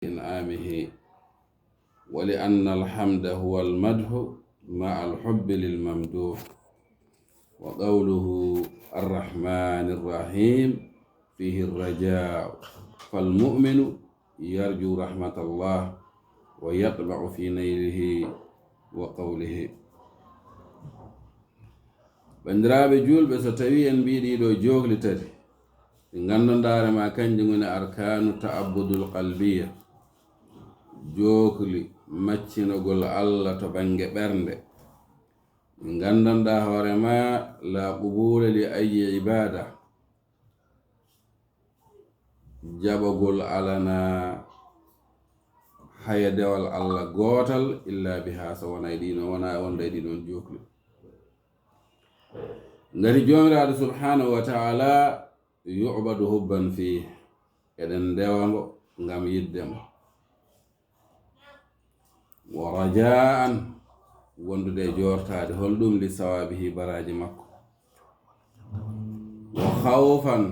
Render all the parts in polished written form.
إنعامه ولأن الحمد هو المدح مع الحب للممدوح وقوله الرحمن الرحيم فيه الرجاء فالمؤمن يرجو رحمة الله ويطمع في نيله وقوله bandiraɓe julɓe so tawi en mbiɗi ɗo jogli tati ɗi gandandare ma kanjum woni arkanu ta'abbudul qalbiya jokli maccinogol Allah to bange ɓernde ɗi gandanda hoorema la qubula li ayi ibada jaɓogol alana haya dewal Allah gotal illa biha so wona ɗino wona wonda e ɗiɗon jokli ngati jomiraɗo subhanahu wa ta'ala yu'badu hubban fi eɗen ndewamo ngam yiddemo wa raja'an wondude e jortade holɗum li sawabihi baraji makko wa khawfan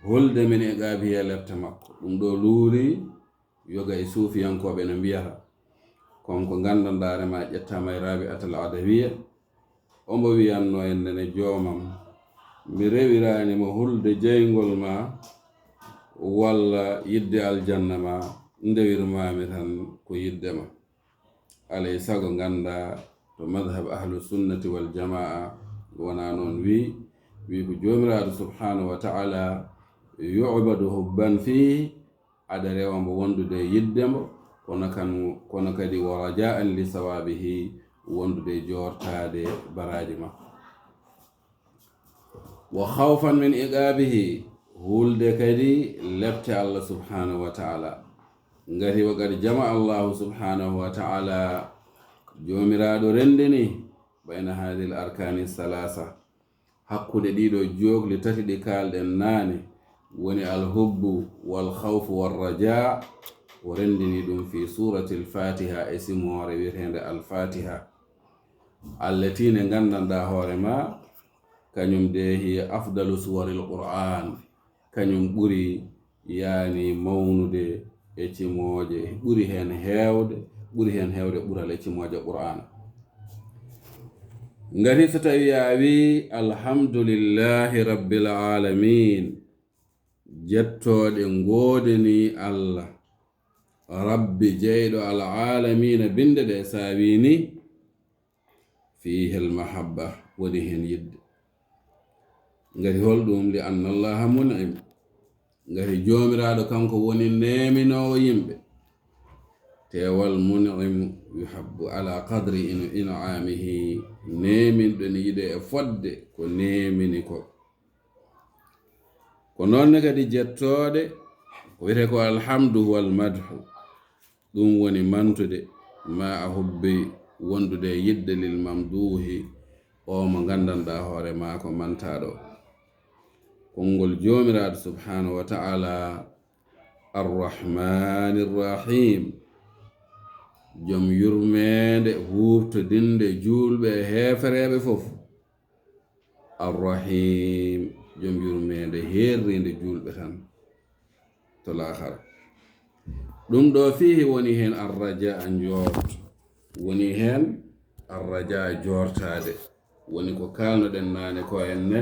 hulde min e gabihi e lefte makko ɗum ɗo luuri yoga e suufiyankoɓe no mbiyata konko gandandare ma ƴettama e rabi'atul adawiya ombo wiyanno en nene joomam mi rewirani mo hulde jeygol ma walla yidde aljanna ma ndewirmami tan ko yiddema alay sago ganda to madhhab ahlu sunnati wal jamaa wona noon wi ko jomiraɗo subhanahu wa ta'ala yu'badu hubban fi aɗa rewamo wondude yiddemo kono kadi wa raja'an li sawabihi wondude jortade baraji makko wa khawfan min iqabihi hulde kadi lefte Allah subhanahu wa ta'ala ngati wa qad jama Allah subhanahu wa ta'ala jomiraɗo rendini bayna hadhihi al-arkani salasa hakkude ɗiɗo jogli tati ɗi kalɗen naane woni al-hubbu wal khawfu war raja o rendini ɗum fi surati al-fatiha e simore wiyetende al-fatiha allati ne gandanda hoorema kañum de hi afdalu suwaril qur'an kañum ɓuri yani mawnude e cimoje ɓuri hen hewde ɓural e cimoje qur'an ngati so tawi a wi alhamdulillahi rabbil alamin jettoɗe godeni Allah rabbi jeyɗo al alamina binde ɗe sa wi ni fihi al mahabba woni hen yidde ngati holɗum li anna allaha mun'im ngati jomiraɗo kanko woni neminowo yimɓe tewal mun'im yuhabbu ala qadri in'amihi neminɗo ne yiɗe e fodde ko nemini ko noonne kadi jettoɗe ko wiyete ko alhamdu wal madhu ɗum woni mantude ma a hubbi wondude yidde lil mamduhi o mo gandanɗa hoore ma ko mantaɗo konngol jomiraɗo subhanahu wa ta'ala arrahmanir rahim joom yurmede huftodinde julɓe hefereɓe fof arrahim joom yurmede herrinde julɓe tan to lahara ɗum ɗo fihi woni hen arraja njort woni hen arraja jortade woni ko kalnoɗen nane ko en nen